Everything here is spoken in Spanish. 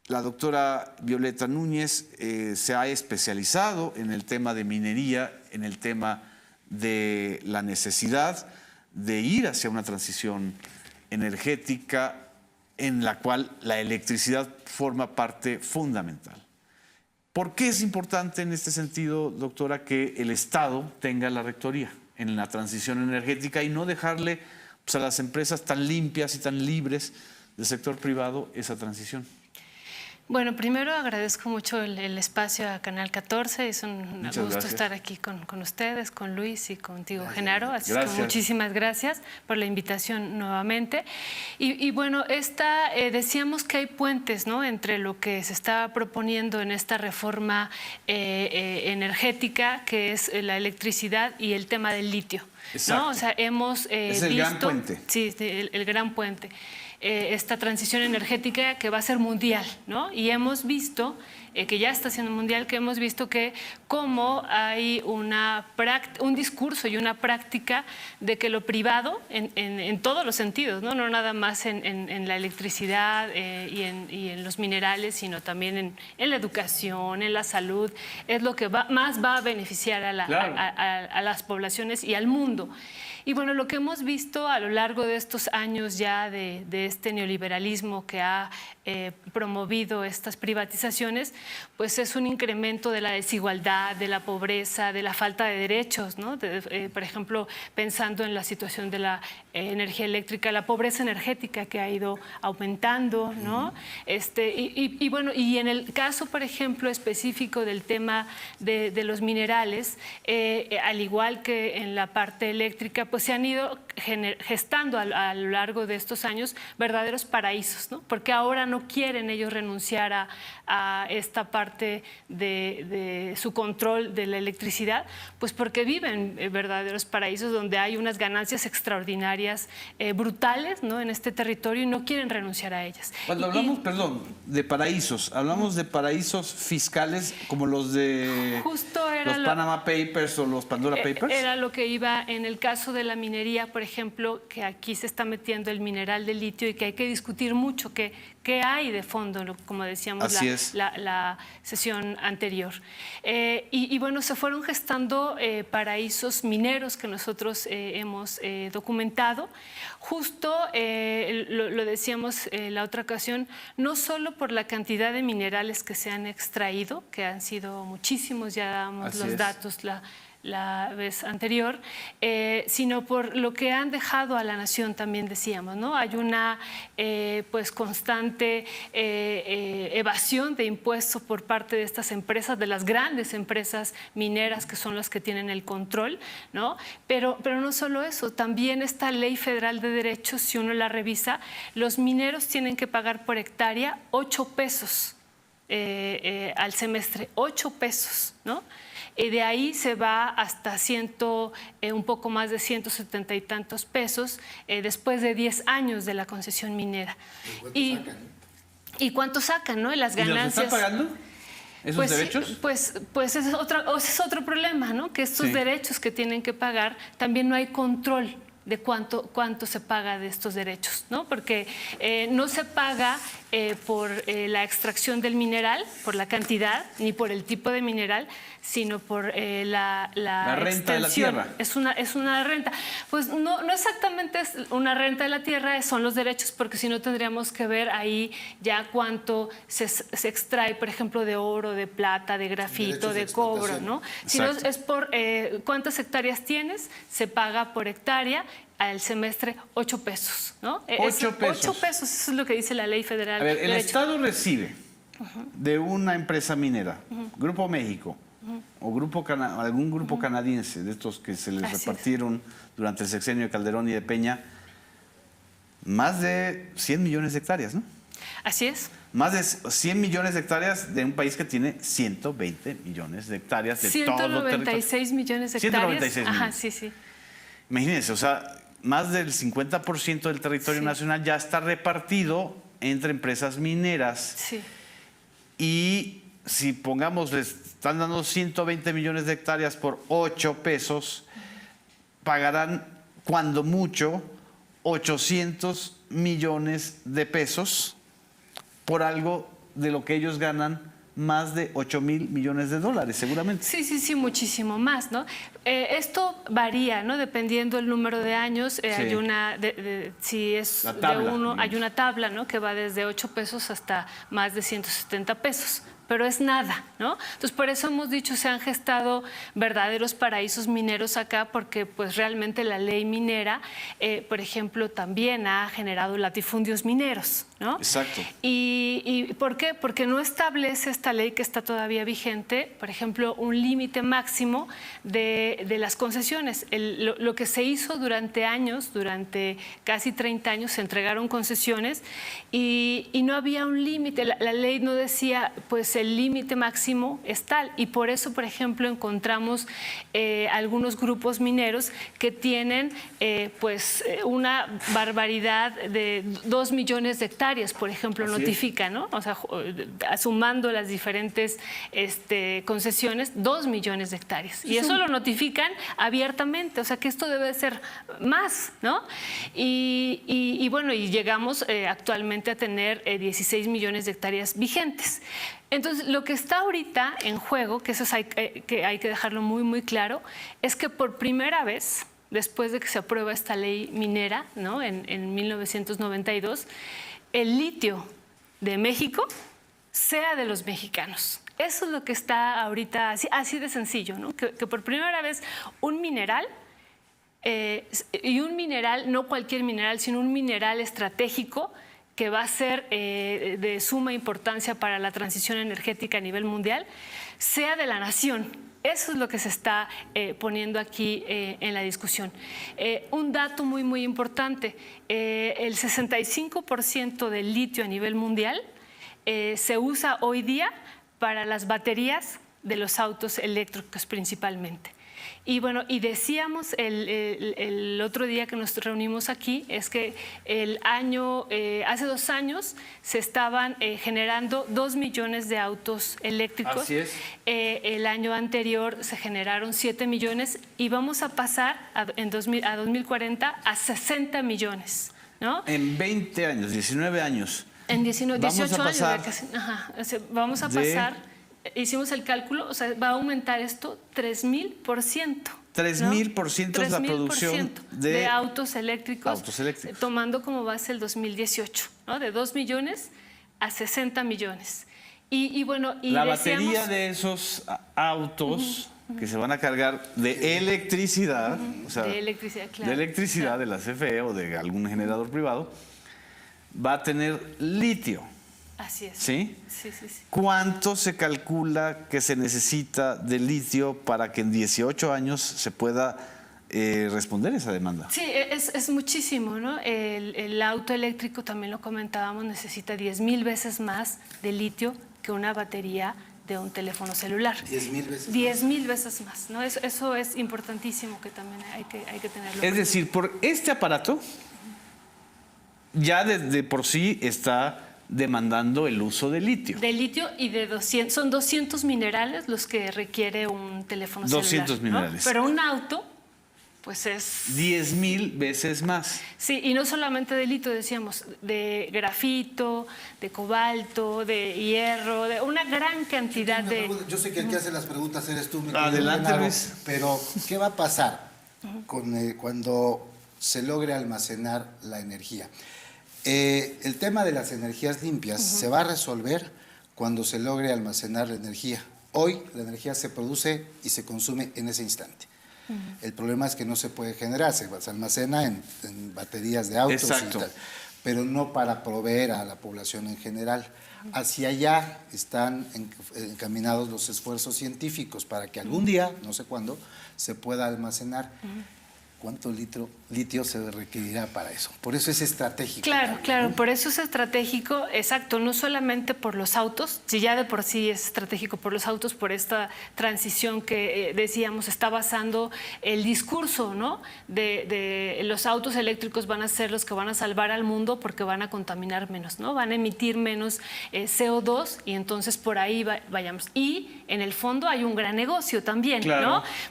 La doctora Violeta Núñez se ha especializado en el tema de minería, en el tema de la necesidad de ir hacia una transición energética en la cual la electricidad forma parte fundamental. ¿Por qué es importante en este sentido, doctora, que el Estado tenga la rectoría en la transición energética y no dejarle pues, a las empresas tan limpias y tan libres del sector privado esa transición? Bueno, primero agradezco mucho el espacio a Canal 14. Es un gusto estar aquí con ustedes, con Luis y contigo, Genaro. Así que muchísimas gracias por la invitación nuevamente. Y bueno, decíamos que hay puentes, ¿no?, entre lo que se está proponiendo en esta reforma energética, que es la electricidad, y el tema del litio, ¿no? O sea, hemos es el gran puente. Sí, el gran puente. Esta transición energética que va a ser mundial, ¿no? Y hemos visto, que ya está siendo mundial, que hemos visto que cómo hay un discurso y una práctica de que lo privado, en todos los sentidos, no nada más en la electricidad y en los minerales, sino también en la educación, en la salud, es lo que más va a beneficiar a las poblaciones y al mundo. Y bueno, lo que hemos visto a lo largo de estos años ya de este neoliberalismo que ha promovido estas privatizaciones, pues es un incremento de la desigualdad, de la pobreza, de la falta de derechos, ¿no? Por ejemplo, pensando en la situación de la energía eléctrica, la pobreza energética que ha ido aumentando, ¿no? Y bueno, y en el caso, por ejemplo, específico del tema de los minerales, al igual que en la parte eléctrica, pues se han ido gestando a lo largo de estos años verdaderos paraísos, ¿no? Porque ahora no quieren ellos renunciar a esta parte de su control de la electricidad, pues porque viven verdaderos paraísos donde hay unas ganancias extraordinarias, brutales, ¿no?, en este territorio, y no quieren renunciar a ellas. Cuando hablamos, perdón, de paraísos, hablamos de paraísos fiscales como los de los Panama Papers o los Pandora Papers. Era lo que iba en el caso de la minería, por ejemplo, que aquí se está metiendo el mineral de litio y que hay que discutir mucho qué hay de fondo, como decíamos la sesión anterior. Y bueno, se fueron gestando paraísos mineros que nosotros hemos documentado. Justo, lo decíamos la otra ocasión, no solo por la cantidad de minerales que se han extraído, que han sido muchísimos, ya damos los datos la vez anterior, sino por lo que han dejado a la nación, también decíamos, ¿no? Hay una pues constante evasión de impuestos por parte de estas empresas, de las grandes empresas mineras que son las que tienen el control, ¿no? Pero no solo eso, también esta Ley Federal de Derechos, si uno la revisa, los mineros tienen que pagar por hectárea 8 pesos al semestre, 8 pesos, ¿no? De ahí se va hasta un poco más de 170 y tantos pesos después de 10 años de la concesión minera. ¿Y cuánto sacan, no? Y las ganancias. ¿Y los están pagando esos derechos? Pues ese es otro problema, ¿no? Que estos derechos que tienen que pagar, también no hay control de cuánto se paga de estos derechos, ¿no? Porque no se paga por la extracción del mineral, por la cantidad, ni por el tipo de mineral, sino por la renta de la tierra. Es una renta. Pues no exactamente es una renta de la tierra, son los derechos, porque si no tendríamos que ver ahí ya cuánto se extrae, por ejemplo, de oro, de plata, de grafito, de cobre, ¿no? Si no es por cuántas hectáreas tienes, se paga por hectárea. Al semestre 8 pesos, ¿no? 8 pesos. 8 pesos, eso es lo que dice la Ley Federal. A ver, el Estado recibe de una empresa minera, Grupo México, o algún grupo canadiense, de estos que se les repartieron durante el sexenio de Calderón y de Peña, más de 100 millones de hectáreas, ¿no? Así es. Más de 100 millones de hectáreas de un país que tiene 120 millones de hectáreas de todo el territorio. 196 millones de hectáreas. 196 millones. Ajá, sí. Imagínense, o sea, más del 50% del territorio nacional ya está repartido entre empresas mineras. Sí. Y si pongamos, les están dando 120 millones de hectáreas por 8 pesos, pagarán cuando mucho 800 millones de pesos por algo de lo que ellos ganan, más de 8,000 millones de dólares, seguramente. Sí, muchísimo más, ¿no? Esto varía, ¿no? Dependiendo del número de años. Hay una, si es la tabla, de uno, digamos. hay una tabla, ¿no? Que va desde 8 pesos hasta más de 170 pesos. Pero es nada, ¿no? Entonces, por eso hemos dicho, se han gestado verdaderos paraísos mineros acá, porque pues realmente la ley minera, por ejemplo, también ha generado latifundios mineros, ¿no? Exacto. ¿Y por qué? Porque no establece esta ley que está todavía vigente, por ejemplo, un límite máximo de las concesiones. Lo que se hizo durante años, durante casi 30 años, se entregaron concesiones y no había un límite. La ley no decía, pues, el límite máximo es tal, y por eso, por ejemplo, encontramos algunos grupos mineros que tienen una barbaridad de 2 millones de hectáreas, por ejemplo, notifican, ¿no? O sea, sumando las diferentes concesiones, 2 millones de hectáreas. Y eso lo notifican abiertamente, o sea que esto debe ser más, ¿no? Y bueno, y llegamos actualmente a tener 16 millones de hectáreas vigentes. Entonces, lo que está ahorita en juego, que eso hay que dejarlo muy, muy claro, es que por primera vez, después de que se aprueba esta ley minera, ¿no? en 1992, el litio de México sea de los mexicanos. Eso es lo que está ahorita, así de sencillo, ¿no? Que por primera vez un mineral, y un mineral, no cualquier mineral, sino un mineral estratégico, que va a ser de suma importancia para la transición energética a nivel mundial, sea de la nación. Eso es lo que se está poniendo aquí en la discusión. Un dato muy, muy importante, el 65% del litio a nivel mundial se usa hoy día para las baterías de los autos eléctricos principalmente. Y bueno, y decíamos el otro día que nos reunimos aquí, es que hace 2 años se estaban generando 2 millones de autos eléctricos. Así es. El año anterior se generaron 7 millones y vamos a pasar a 2040 a 60 millones, ¿no? En 20 años, 19 años. En 18 vamos a años. Vamos a pasar. Hicimos el cálculo, o sea, va a aumentar esto 3,000%. 3,000% es la producción de autos eléctricos, eléctricos, tomando como base el 2018, ¿no? De 2 millones a 60 millones. Y bueno, y la batería de esos autos que se van a cargar de electricidad, o sea, de electricidad, claro, de electricidad, claro, de la CFE o de algún generador privado, va a tener litio. Así es. ¿Sí? Sí. ¿Cuánto se calcula que se necesita de litio para que en 18 años se pueda responder esa demanda? Sí, es muchísimo, ¿no? El auto eléctrico, también lo comentábamos, necesita 10,000 veces más de litio que una batería de un teléfono celular. 10,000 veces. 10,000 veces más, ¿no? Eso es importantísimo, que también hay que tenerlo. Es decir, por este aparato ya de por sí está demandando el uso de litio. De litio y de 200, son 200 minerales los que requiere un teléfono 200 celular, ¿no? minerales. Pero un auto, pues es... 10,000 veces más. Sí, y no solamente de litio, decíamos, de grafito, de cobalto, de hierro, de una gran cantidad de... Yo sé que el que hace las preguntas eres tú, mi querido Adelante, Genaro, Luis. pero ¿qué va a pasar cuando se logre almacenar la energía? El tema de las energías limpias se va a resolver cuando se logre almacenar la energía. Hoy la energía se produce y se consume en ese instante. El problema es que no se puede generar, se almacena en baterías de autos. Exacto. Y tal, pero no para proveer a la población en general. Hacia allá están encaminados los esfuerzos científicos para que algún día, no sé cuándo, se pueda almacenar. ¿Cuánto litio se requerirá para eso? Por eso es estratégico. Claro, por eso es estratégico, exacto, no solamente por los autos, si ya de por sí es estratégico por los autos, por esta transición que decíamos está basando el discurso, ¿no? De los autos eléctricos van a ser los que van a salvar al mundo porque van a contaminar menos, ¿no? Van a emitir menos CO2 y entonces por ahí vayamos. Y en el fondo hay un gran negocio también, claro, ¿no?